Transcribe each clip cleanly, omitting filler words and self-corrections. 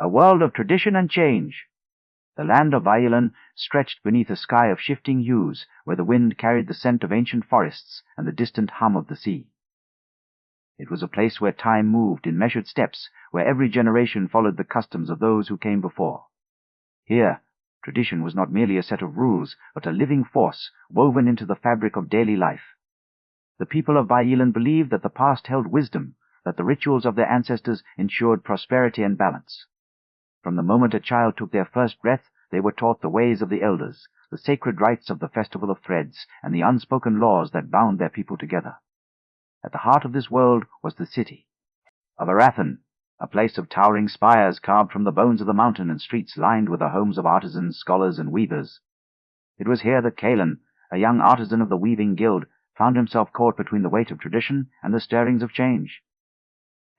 A world of tradition and change. The land of Vailën stretched beneath a sky of shifting hues, where the wind carried the scent of ancient forests and the distant hum of the sea. It was a place where time moved in measured steps, where every generation followed the customs of those who came before. Here, tradition was not merely a set of rules, but a living force woven into the fabric of daily life. The people of Vailën believed that the past held wisdom, that the rituals of their ancestors ensured prosperity and balance. From the moment a child took their first breath, they were taught the ways of the elders, the sacred rites of the Festival of Threads, and the unspoken laws that bound their people together. At the heart of this world was the city of Arathan, a place of towering spires carved from the bones of the mountain and streets lined with the homes of artisans, scholars, and weavers. It was here that Cailan, a young artisan of the Weaving Guild, found himself caught between the weight of tradition and the stirrings of change.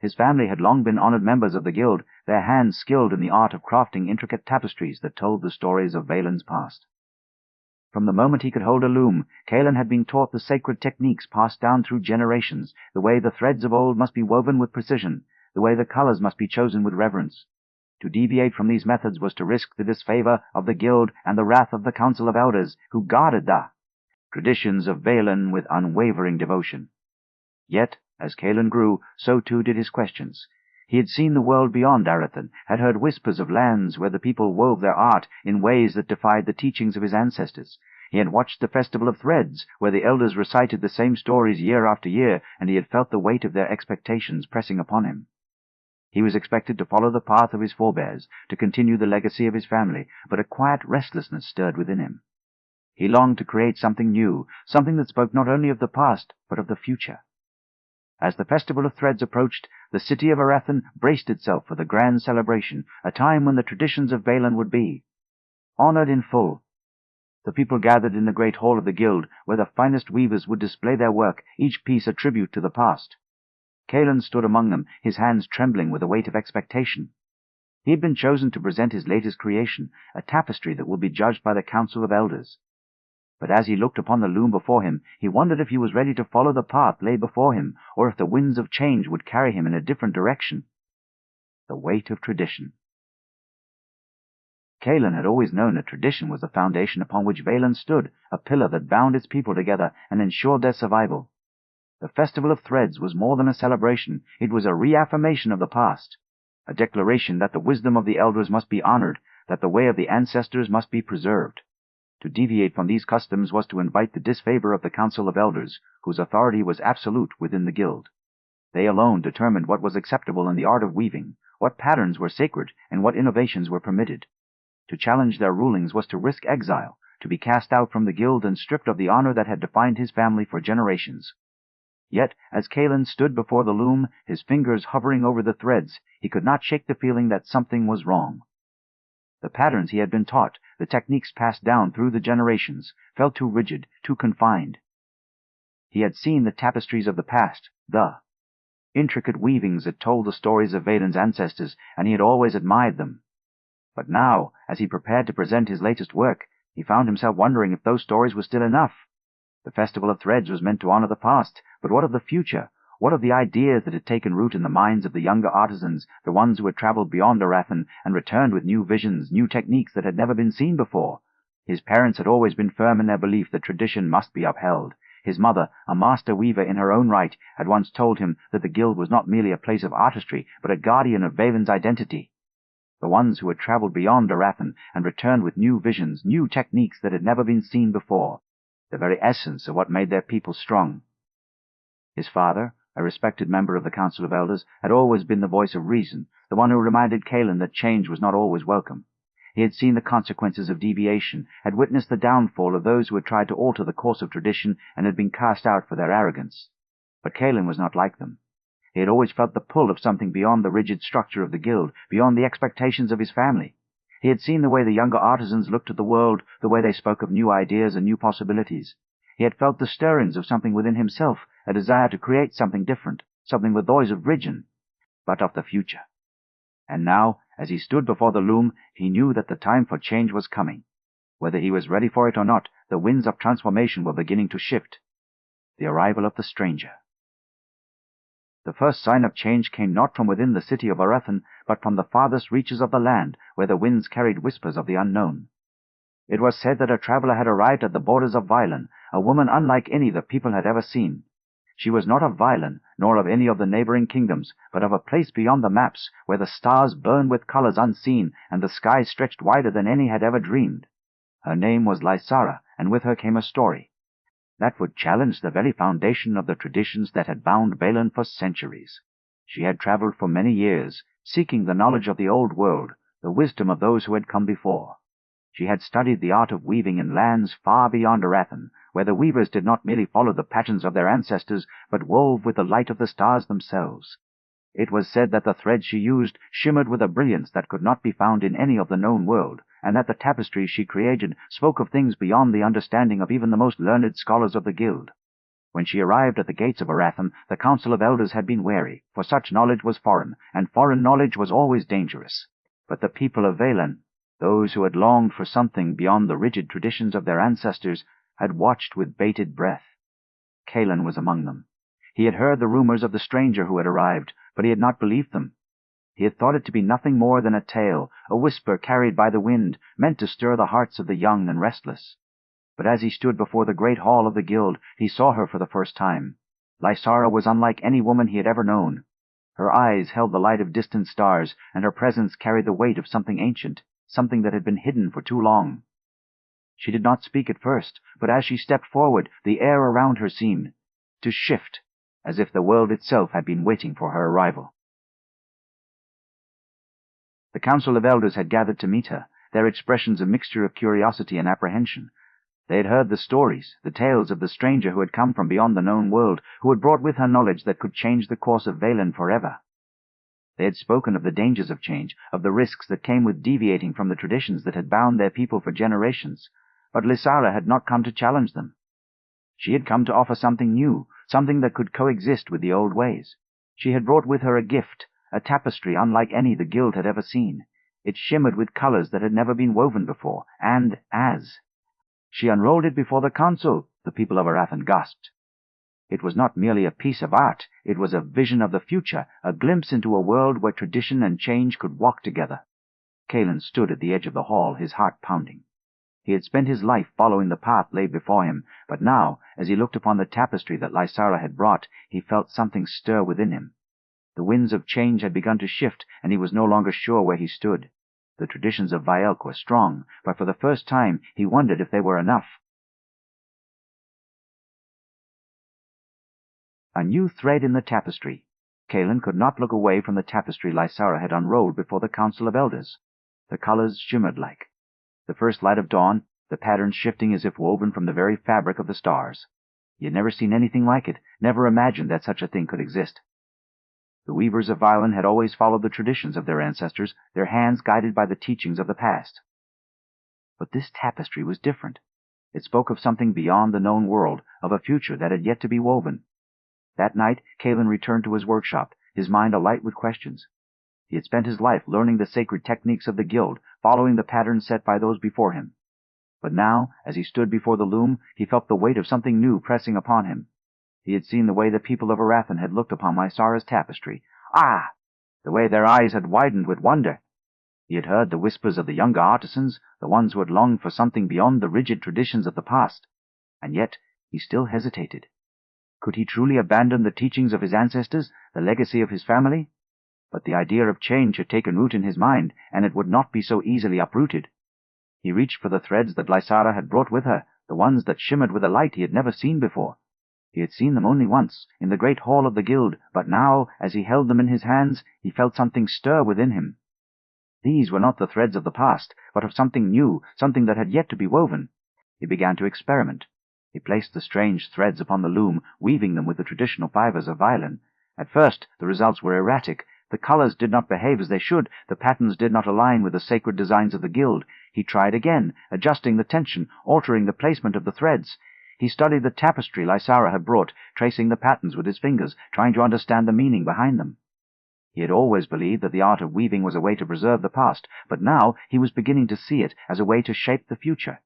His family had long been honored members of the guild, their hands skilled in the art of crafting intricate tapestries that told the stories of Vailân's past. From the moment he could hold a loom, Cailan had been taught the sacred techniques passed down through generations, the way the threads of old must be woven with precision, the way the colors must be chosen with reverence. To deviate from these methods was to risk the disfavor of the guild and the wrath of the council of elders, who guarded the traditions of Vailën with unwavering devotion. Yet, as Cailan grew, so too did his questions. He had seen the world beyond Arathan, had heard whispers of lands where the people wove their art in ways that defied the teachings of his ancestors. He had watched the Festival of Threads, where the elders recited the same stories year after year, and he had felt the weight of their expectations pressing upon him. He was expected to follow the path of his forebears, to continue the legacy of his family, but a quiet restlessness stirred within him. He longed to create something new, something that spoke not only of the past, but of the future. As the Festival of Threads approached, the city of Arathan braced itself for the grand celebration, a time when the traditions of Vailën would be honored in full. The people gathered in the great hall of the guild, where the finest weavers would display their work, each piece a tribute to the past. Cailan stood among them, his hands trembling with the weight of expectation. He had been chosen to present his latest creation, a tapestry that would be judged by the council of elders. But as he looked upon the loom before him, he wondered if he was ready to follow the path laid before him, or if the winds of change would carry him in a different direction. The weight of tradition. Cailan had always known that tradition was the foundation upon which Vailën stood, a pillar that bound its people together and ensured their survival. The Festival of Threads was more than a celebration. It was a reaffirmation of the past, a declaration that the wisdom of the elders must be honored, that the way of the ancestors must be preserved. To deviate from these customs was to invite the disfavor of the council of elders, whose authority was absolute within the guild. They alone determined what was acceptable in the art of weaving, what patterns were sacred, and what innovations were permitted. To challenge their rulings was to risk exile, to be cast out from the guild and stripped of the honor that had defined his family for generations. Yet, as Cailan stood before the loom, his fingers hovering over the threads, he could not shake the feeling that something was wrong. The patterns he had been taught, the techniques passed down through the generations, felt too rigid, too confined. He had seen the tapestries of the past, the intricate weavings that told the stories of Vailân's ancestors, and he had always admired them. But now, as he prepared to present his latest work, he found himself wondering if those stories were still enough. The Festival of Threads was meant to honor the past, but what of the future? What of the ideas that had taken root in the minds of the younger artisans, the ones who had traveled beyond Arathan and returned with new visions, new techniques that had never been seen before? His parents had always been firm in their belief that tradition must be upheld. His mother, a master weaver in her own right, had once told him that the guild was not merely a place of artistry, but a guardian of Vailân's identity. The ones who had traveled beyond Arathan and returned with new visions, new techniques that had never been seen before, the very essence of what made their people strong. His father, a respected member of the Council of Elders, had always been the voice of reason, the one who reminded Cailan that change was not always welcome. He had seen the consequences of deviation, had witnessed the downfall of those who had tried to alter the course of tradition and had been cast out for their arrogance. But Cailan was not like them. He had always felt the pull of something beyond the rigid structure of the guild, beyond the expectations of his family. He had seen the way the younger artisans looked at the world, the way they spoke of new ideas and new possibilities. He had felt the stirrings of something within himself, a desire to create something different, something with voice of vision, but of the future. And now, as he stood before the loom, he knew that the time for change was coming. Whether he was ready for it or not, the winds of transformation were beginning to shift. The arrival of the stranger. The first sign of change came not from within the city of Arathan, but from the farthest reaches of the land, where the winds carried whispers of the unknown. It was said that a traveler had arrived at the borders of Vailen, a woman unlike any the people had ever seen. She was not of Vailen, nor of any of the neighboring kingdoms, but of a place beyond the maps, where the stars burned with colors unseen, and the sky stretched wider than any had ever dreamed. Her name was Lysara, and with her came a story that would challenge the very foundation of the traditions that had bound Valen for centuries. She had traveled for many years, seeking the knowledge of the old world, the wisdom of those who had come before. She had studied the art of weaving in lands far beyond Arathan, where the weavers did not merely follow the patterns of their ancestors, but wove with the light of the stars themselves. It was said that the threads she used shimmered with a brilliance that could not be found in any of the known world, and that the tapestries she created spoke of things beyond the understanding of even the most learned scholars of the guild. When she arrived at the gates of Arathan, the Council of Elders had been wary, for such knowledge was foreign, and foreign knowledge was always dangerous. But the people of Valen, those who had longed for something beyond the rigid traditions of their ancestors, had watched with bated breath. Cailan was among them. He had heard the rumors of the stranger who had arrived, but he had not believed them. He had thought it to be nothing more than a tale, a whisper carried by the wind, meant to stir the hearts of the young and restless. But as he stood before the great hall of the guild, he saw her for the first time. Lysara was unlike any woman he had ever known. Her eyes held the light of distant stars, and her presence carried the weight of something ancient, something that had been hidden for too long. She did not speak at first, but as she stepped forward, the air around her seemed to shift, as if the world itself had been waiting for her arrival. The Council of Elders had gathered to meet her, their expressions a mixture of curiosity and apprehension. They had heard the stories, the tales of the stranger who had come from beyond the known world, who had brought with her knowledge that could change the course of Valen forever. They had spoken of the dangers of change, of the risks that came with deviating from the traditions that had bound their people for generations, but Lysara had not come to challenge them. She had come to offer something new, something that could coexist with the old ways. She had brought with her a gift, a tapestry unlike any the guild had ever seen. It shimmered with colors that had never been woven before, and as she unrolled it before the council, the people of Arathan gasped. It was not merely a piece of art, it was a vision of the future, a glimpse into a world where tradition and change could walk together. Cailan stood at the edge of the hall, his heart pounding. He had spent his life following the path laid before him, but now, as he looked upon the tapestry that Lysara had brought, he felt something stir within him. The winds of change had begun to shift, and he was no longer sure where he stood. The traditions of Vaelk were strong, but for the first time he wondered if they were enough. A new thread in the tapestry. Cailan could not look away from the tapestry Lysara had unrolled before the Council of Elders. The colors shimmered like the first light of dawn, the patterns shifting as if woven from the very fabric of the stars. He had never seen anything like it, never imagined that such a thing could exist. The weavers of Vailen had always followed the traditions of their ancestors, their hands guided by the teachings of the past. But this tapestry was different. It spoke of something beyond the known world, of a future that had yet to be woven. That night, Cailan returned to his workshop, his mind alight with questions. He had spent his life learning the sacred techniques of the guild, following the patterns set by those before him. But now, as he stood before the loom, he felt the weight of something new pressing upon him. He had seen the way the people of Arathan had looked upon Lysara's tapestry. Ah! The way their eyes had widened with wonder. He had heard the whispers of the younger artisans, the ones who had longed for something beyond the rigid traditions of the past. And yet he still hesitated. Could he truly abandon the teachings of his ancestors, the legacy of his family? But the idea of change had taken root in his mind, and it would not be so easily uprooted. He reached for the threads that Lysara had brought with her, the ones that shimmered with a light he had never seen before. He had seen them only once, in the great hall of the guild, but now, as he held them in his hands, he felt something stir within him. These were not the threads of the past, but of something new, something that had yet to be woven. He began to experiment. He placed the strange threads upon the loom, weaving them with the traditional fibers of Vailen. At first the results were erratic. The colors did not behave as they should, the patterns did not align with the sacred designs of the guild. He tried again, adjusting the tension, altering the placement of the threads. He studied the tapestry Lysara had brought, tracing the patterns with his fingers, trying to understand the meaning behind them. He had always believed that the art of weaving was a way to preserve the past, but now he was beginning to see it as a way to shape the future.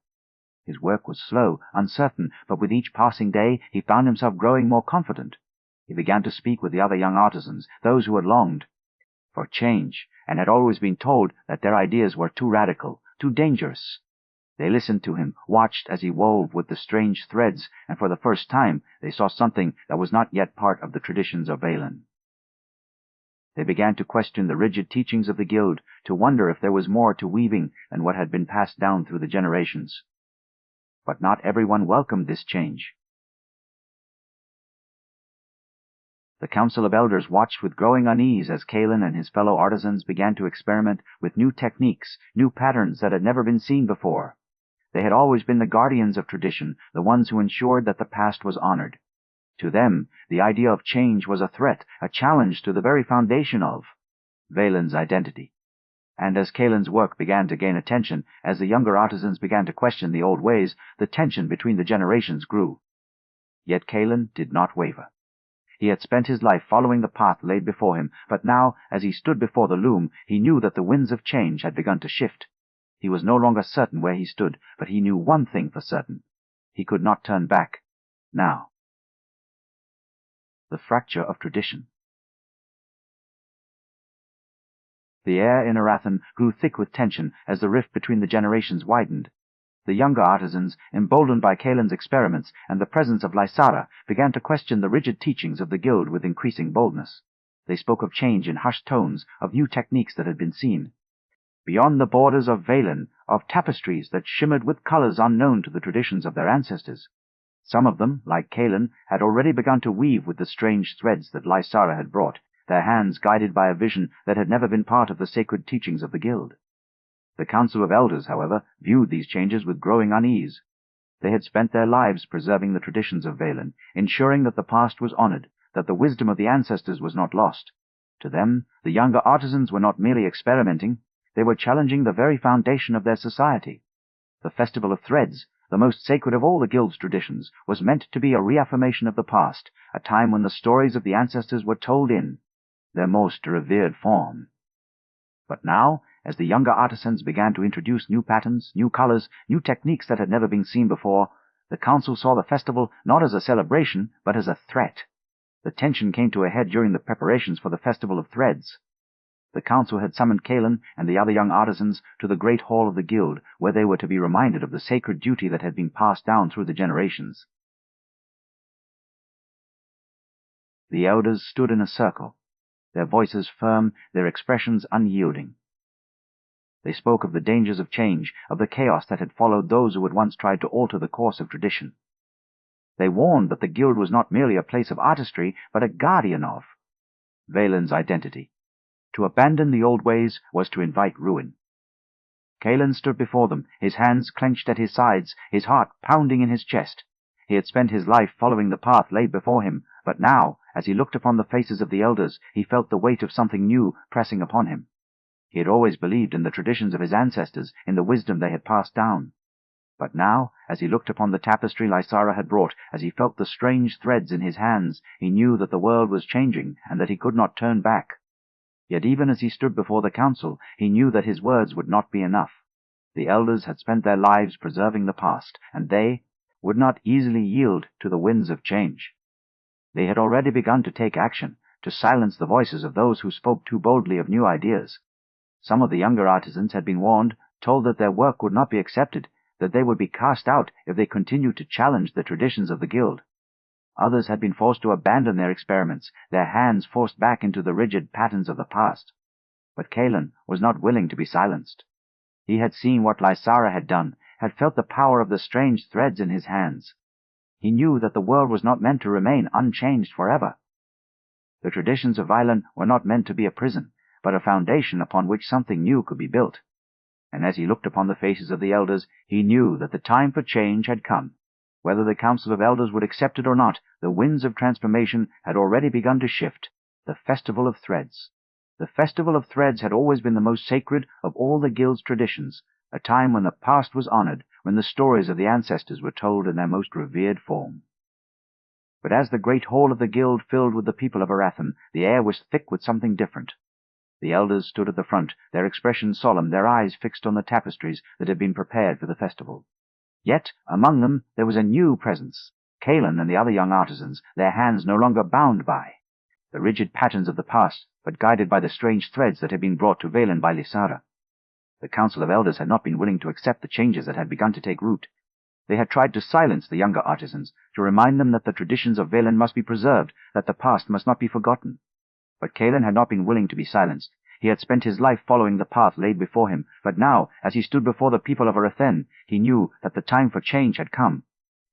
His work was slow, uncertain, but with each passing day he found himself growing more confident. He began to speak with the other young artisans, those who had longed for change, and had always been told that their ideas were too radical, too dangerous. They listened to him, watched as he wove with the strange threads, and for the first time they saw something that was not yet part of the traditions of Vaylin. They began to question the rigid teachings of the guild, to wonder if there was more to weaving than what had been passed down through the generations. But not everyone welcomed this change. The Council of Elders watched with growing unease as Kaelin and his fellow artisans began to experiment with new techniques, new patterns that had never been seen before. They had always been the guardians of tradition, the ones who ensured that the past was honored. To them, the idea of change was a threat, a challenge to the very foundation of Vaylin's identity. And as Kaelin's work began to gain attention, as the younger artisans began to question the old ways, the tension between the generations grew. Yet Kaelin did not waver. He had spent his life following the path laid before him, but now, as he stood before the loom, he knew that the winds of change had begun to shift. He was no longer certain where he stood, but he knew one thing for certain. He could not turn back. Now. The fracture of tradition. The air in Arathan grew thick with tension as the rift between the generations widened. The younger artisans, emboldened by Kaelin's experiments and the presence of Lysara, began to question the rigid teachings of the guild with increasing boldness. They spoke of change in hushed tones, of new techniques that had been seen. Beyond the borders of Vaylin, of tapestries that shimmered with colors unknown to the traditions of their ancestors. Some of them, like Kaelin, had already begun to weave with the strange threads that Lysara had brought, their hands guided by a vision that had never been part of the sacred teachings of the guild. The Council of Elders, however, viewed these changes with growing unease. They had spent their lives preserving the traditions of Vaylin, ensuring that the past was honored, that the wisdom of the ancestors was not lost. To them, the younger artisans were not merely experimenting, they were challenging the very foundation of their society. The Festival of Threads, the most sacred of all the guild's traditions, was meant to be a reaffirmation of the past, a time when the stories of the ancestors were told in their most revered form. But now, as the younger artisans began to introduce new patterns, new colors, new techniques that had never been seen before, the council saw the festival not as a celebration, but as a threat. The tension came to a head during the preparations for the Festival of Threads. The council had summoned Kaelin and the other young artisans to the great hall of the guild, where they were to be reminded of the sacred duty that had been passed down through the generations. The elders stood in a circle, their voices firm, their expressions unyielding. They spoke of the dangers of change, of the chaos that had followed those who had once tried to alter the course of tradition. They warned that the guild was not merely a place of artistry, but a guardian of Vaylin's identity. To abandon the old ways was to invite ruin. Kaelin stood before them, his hands clenched at his sides, his heart pounding in his chest. He had spent his life following the path laid before him, but now, as he looked upon the faces of the elders, he felt the weight of something new pressing upon him. He had always believed in the traditions of his ancestors, in the wisdom they had passed down. But now, as he looked upon the tapestry Lysara had brought, as he felt the strange threads in his hands, he knew that the world was changing and that he could not turn back. Yet even as he stood before the council, he knew that his words would not be enough. The elders had spent their lives preserving the past, and they would not easily yield to the winds of change. They had already begun to take action, to silence the voices of those who spoke too boldly of new ideas. Some of the younger artisans had been warned, told that their work would not be accepted, that they would be cast out if they continued to challenge the traditions of the guild. Others had been forced to abandon their experiments, their hands forced back into the rigid patterns of the past. But Kaelin was not willing to be silenced. He had seen what Lysara had done, had felt the power of the strange threads in his hands. He knew that the world was not meant to remain unchanged forever. The traditions of Vaylin were not meant to be a prison, but a foundation upon which something new could be built. And as he looked upon the faces of the elders, he knew that the time for change had come. Whether the Council of Elders would accept it or not, the winds of transformation had already begun to shift. The Festival of Threads. The Festival of Threads had always been the most sacred of all the guild's traditions, a time when the past was honored, when the stories of the ancestors were told in their most revered form. But as the great hall of the guild filled with the people of Arathan, the air was thick with something different. The elders stood at the front, their expressions solemn, their eyes fixed on the tapestries that had been prepared for the festival. Yet among them there was a new presence. Kalen and the other young artisans, their hands no longer bound by the rigid patterns of the past, but guided by the strange threads that had been brought to Velen by Lysara. The Council of Elders had not been willing to accept the changes that had begun to take root. They had tried to silence the younger artisans, to remind them that the traditions of Velen must be preserved, that the past must not be forgotten. But Kalen had not been willing to be silenced. He had spent his life following the path laid before him, but now, as he stood before the people of Arathen, he knew that the time for change had come.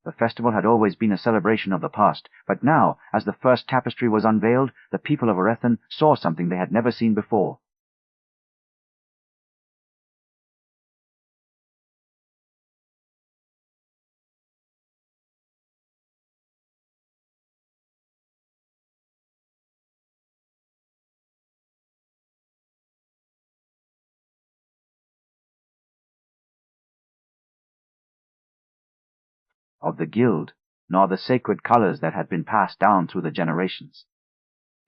The festival had always been a celebration of the past, but now, as the first tapestry was unveiled, the people of Arathen saw something they had never seen before. Of the guild, nor the sacred colors that had been passed down through the generations.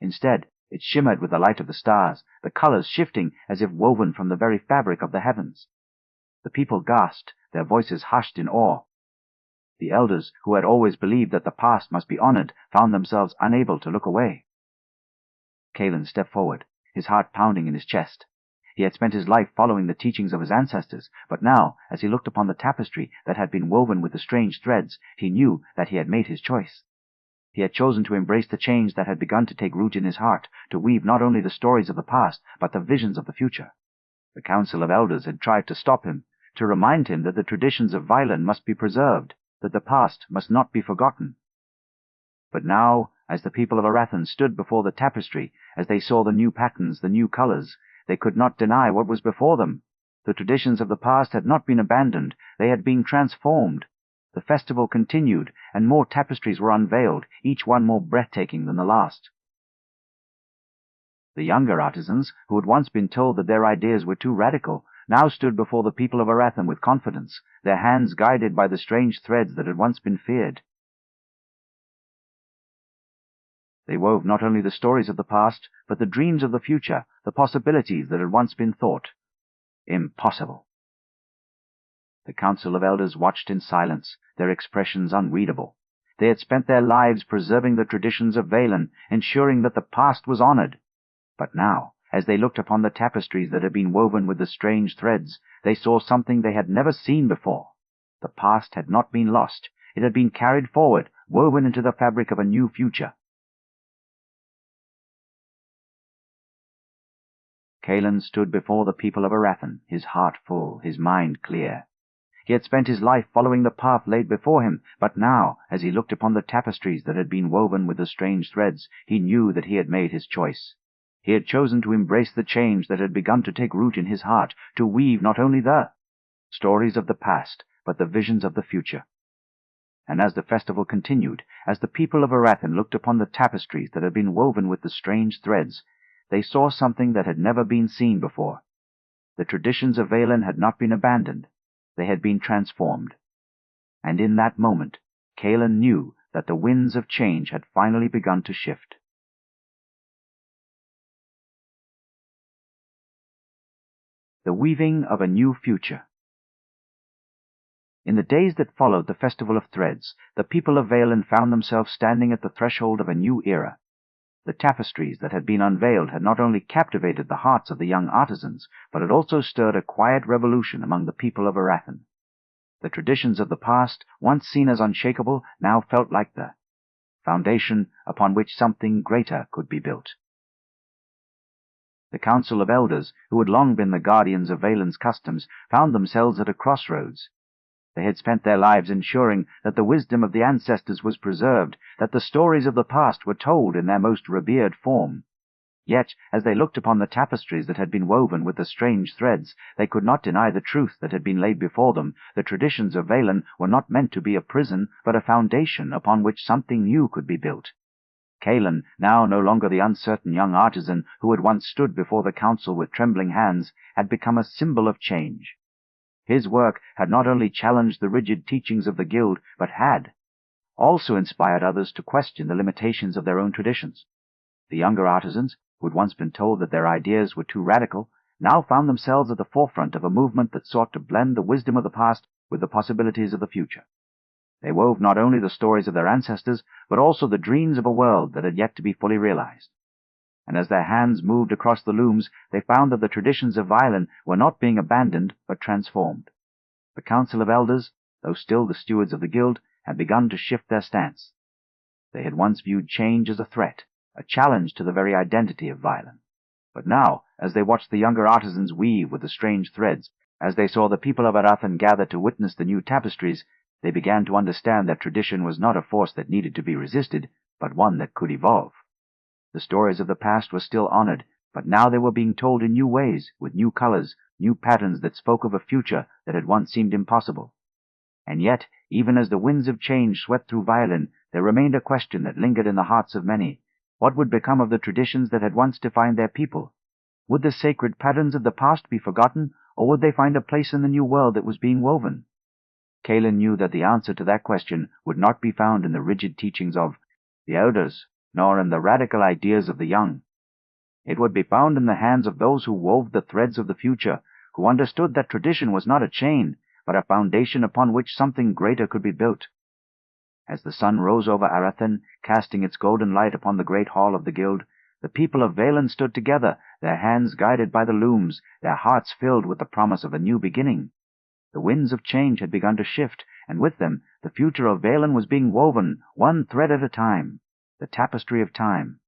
Instead, it shimmered with the light of the stars, the colors shifting as if woven from the very fabric of the heavens. The people gasped, their voices hushed in awe. The elders, who had always believed that the past must be honored, found themselves unable to look away. Kalen stepped forward, his heart pounding in his chest. He had spent his life following the teachings of his ancestors, but now, as he looked upon the tapestry that had been woven with the strange threads, he knew that he had made his choice. He had chosen to embrace the change that had begun to take root in his heart, to weave not only the stories of the past, but the visions of the future. The Council of Elders had tried to stop him, to remind him that the traditions of Velen must be preserved, that the past must not be forgotten. But now, as the people of Arathen stood before the tapestry, as they saw the new patterns, the new colors, they could not deny what was before them. The traditions of the past had not been abandoned, they had been transformed. The festival continued, and more tapestries were unveiled, each one more breathtaking than the last. The younger artisans, who had once been told that their ideas were too radical, now stood before the people of Arathen with confidence, their hands guided by the strange threads that had once been feared. They wove not only the stories of the past, but the dreams of the future, the possibilities that had once been thought impossible. The Council of Elders watched in silence, their expressions unreadable. They had spent their lives preserving the traditions of Velen, ensuring that the past was honored. But now, as they looked upon the tapestries that had been woven with the strange threads, they saw something they had never seen before. The past had not been lost. It had been carried forward, woven into the fabric of a new future. Kalen stood before the people of Arathen, his heart full, his mind clear. He had spent his life following the path laid before him, but now, as he looked upon the tapestries that had been woven with the strange threads, he knew that he had made his choice. He had chosen to embrace the change that had begun to take root in his heart, to weave not only the stories of the past, but the visions of the future. And as the festival continued, as the people of Arathen looked upon the tapestries that had been woven with the strange threads, they saw something that had never been seen before. The traditions of Velen had not been abandoned. They had been transformed. And in that moment, Kalen knew that the winds of change had finally begun to shift. The weaving of a new future. In the days that followed the Festival of Threads, the people of Velen found themselves standing at the threshold of a new era. The tapestries that had been unveiled had not only captivated the hearts of the young artisans, but had also stirred a quiet revolution among the people of Arathen. The traditions of the past, once seen as unshakable, now felt like the foundation upon which something greater could be built. The Council of Elders, who had long been the guardians of Valen's customs, found themselves at a crossroads. They had spent their lives ensuring that the wisdom of the ancestors was preserved, that the stories of the past were told in their most revered form. Yet, as they looked upon the tapestries that had been woven with the strange threads, they could not deny the truth that had been laid before them. The traditions of Velen were not meant to be a prison, but a foundation upon which something new could be built. Kalen, now no longer the uncertain young artisan who had once stood before the council with trembling hands, had become a symbol of change. His work had not only challenged the rigid teachings of the guild, but had also inspired others to question the limitations of their own traditions. The younger artisans, who had once been told that their ideas were too radical, now found themselves at the forefront of a movement that sought to blend the wisdom of the past with the possibilities of the future. They wove not only the stories of their ancestors, but also the dreams of a world that had yet to be fully realized. And as their hands moved across the looms, they found that the traditions of Violin were not being abandoned, but transformed. The Council of Elders, though still the stewards of the guild, had begun to shift their stance. They had once viewed change as a threat, a challenge to the very identity of Violin. But now, as they watched the younger artisans weave with the strange threads, as they saw the people of Arathan gather to witness the new tapestries, they began to understand that tradition was not a force that needed to be resisted, but one that could evolve. The stories of the past were still honored, but now they were being told in new ways, with new colors, new patterns that spoke of a future that had once seemed impossible. And yet, even as the winds of change swept through Violin, there remained a question that lingered in the hearts of many. What would become of the traditions that had once defined their people? Would the sacred patterns of the past be forgotten, or would they find a place in the new world that was being woven? Kaelin knew that the answer to that question would not be found in the rigid teachings of the elders, nor in the radical ideas of the young. It would be found in the hands of those who wove the threads of the future, who understood that tradition was not a chain, but a foundation upon which something greater could be built. As the sun rose over Arathan, casting its golden light upon the great hall of the guild, the people of Vaylin stood together, their hands guided by the looms, their hearts filled with the promise of a new beginning. The winds of change had begun to shift, and with them the future of Vaylin was being woven, one thread at a time, the tapestry of time.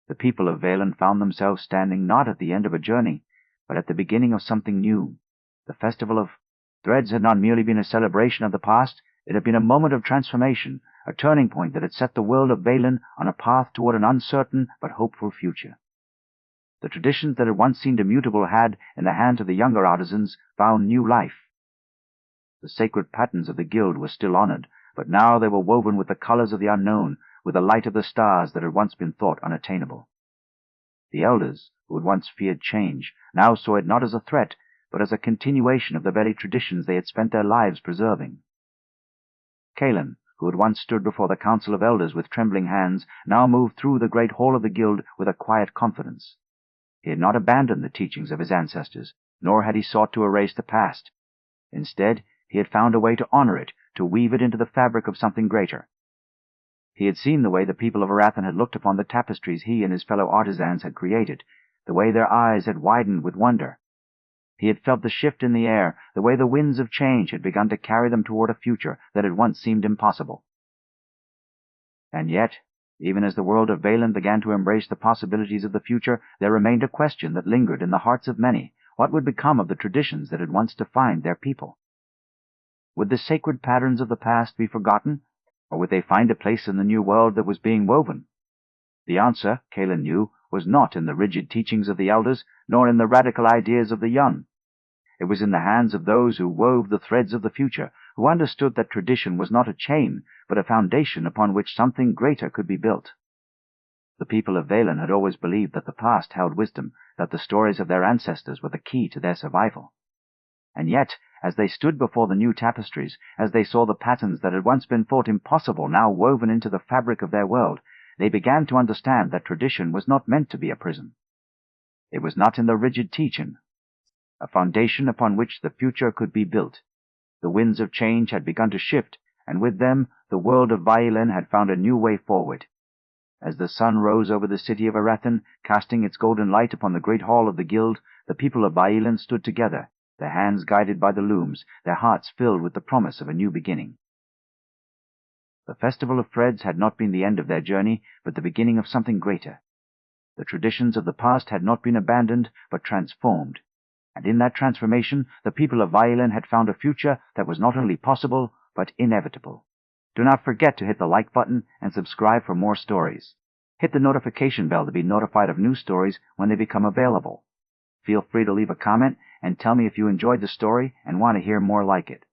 The people of Vaylin found themselves standing not at the end of a journey, but at the beginning of something new. The Festival of Threads had not merely been a celebration of the past, it had been a moment of transformation, a turning point that had set the world of Vaylin on a path toward an uncertain but hopeful future. The traditions that had once seemed immutable had, in the hands of the younger artisans, found new life. The sacred patterns of the guild were still honored, but now they were woven with the colors of the unknown, with the light of the stars that had once been thought unattainable. The elders, who had once feared change, now saw it not as a threat, but as a continuation of the very traditions they had spent their lives preserving. Kaelin, who had once stood before the Council of Elders with trembling hands, now moved through the great hall of the guild with a quiet confidence. He had not abandoned the teachings of his ancestors, nor had he sought to erase the past. Instead, he had found a way to honor it, to weave it into the fabric of something greater. He had seen the way the people of Arathan had looked upon the tapestries he and his fellow artisans had created, the way their eyes had widened with wonder. He had felt the shift in the air, the way the winds of change had begun to carry them toward a future that had once seemed impossible. And yet, even as the world of Vaylin began to embrace the possibilities of the future, there remained a question that lingered in the hearts of many. What would become of the traditions that had once defined their people? Would the sacred patterns of the past be forgotten, or would they find a place in the new world that was being woven? The answer, Kaelin knew, was not in the rigid teachings of the elders, nor in the radical ideas of the young. It was in the hands of those who wove the threads of the future, who understood that tradition was not a chain, but a foundation upon which something greater could be built. The people of Vaylin had always believed that the past held wisdom, that the stories of their ancestors were the key to their survival. And yet, as they stood before the new tapestries, as they saw the patterns that had once been thought impossible now woven into the fabric of their world, they began to understand that tradition was not meant to be a prison. It was not in the rigid teaching, a foundation upon which the future could be built. The winds of change had begun to shift, and with them the world of Vaylin had found a new way forward. As the sun rose over the city of Arathan, casting its golden light upon the great hall of the guild, the people of Vaylin stood together, their hands guided by the looms, their hearts filled with the promise of a new beginning. The Festival of Threads had not been the end of their journey, but the beginning of something greater. The traditions of the past had not been abandoned, but transformed. And in that transformation, the people of Vaylin had found a future that was not only possible, but inevitable. Do not forget to hit the like button and subscribe for more stories. Hit the notification bell to be notified of new stories when they become available. Feel free to leave a comment and tell me if you enjoyed the story and want to hear more like it.